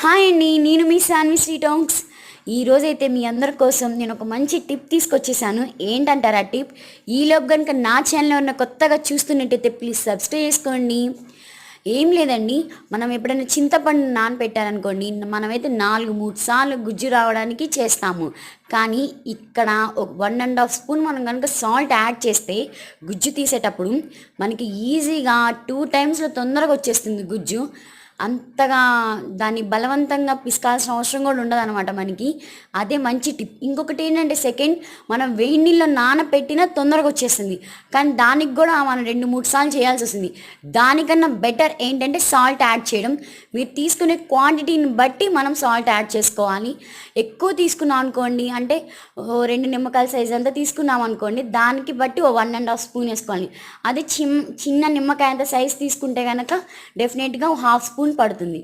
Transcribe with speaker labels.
Speaker 1: Hi అండి, నేను మీ Saanvi Shri tanks. ఈరోజైతే మీ అందరి కోసం నేను ఒక మంచి టిప్ తీసుకొచ్చేసాను. ఏంటంటారా టిప్? ఈలోపు కనుక నా ఛానల్లో ఉన్న కొత్తగా చూస్తున్నట్టయితే ప్లీజ్ సబ్స్క్రైబ్ చేసుకోండి. ఏం లేదండి, మనం ఎప్పుడైనా చింతపండు నానబెట్టాలనుకోండి, మనమైతే 3 సార్లు గుజ్జు రావడానికి చేస్తాము. కానీ ఇక్కడ ఒక 1.5 స్పూన్ మనం కనుక సాల్ట్ యాడ్ చేస్తే గుజ్జు తీసేటప్పుడు మనకి ఈజీగా 2 టైమ్స్లో తొందరగా వచ్చేస్తుంది గుజ్జు. అంతగా దాన్ని బలవంతంగా పిసకాల్సిన అవసరం కూడా ఉండదన్నమాట మనకి. అదే మంచి టిప్. ఇంకొకటి ఏంటంటే సెకండ్, మనం వేడి నీళ్ళలో నానబెట్టినా తొందరగా వచ్చేస్తుంది. కానీ దానికి కూడా మనం 2-3 సార్లు చేయాల్సి వస్తుంది. దానికన్నా బెటర్ ఏంటంటే సాల్ట్ యాడ్ చేయడం. మీరు తీసుకునే క్వాంటిటీని బట్టి మనం సాల్ట్ యాడ్ చేసుకోవాలి. ఎక్కువ తీసుకున్నాం అనుకోండి, అంటే 2 నిమ్మకాయల సైజ్ అంతా తీసుకున్నాం అనుకోండి, దానికి బట్టి 1.5 స్పూన్ వేసుకోవాలి. అదే చిన్న నిమ్మకాయ అంత సైజ్ తీసుకుంటే కనుక డెఫినెట్గా 1/2 స్పూన్ పడుతుంది.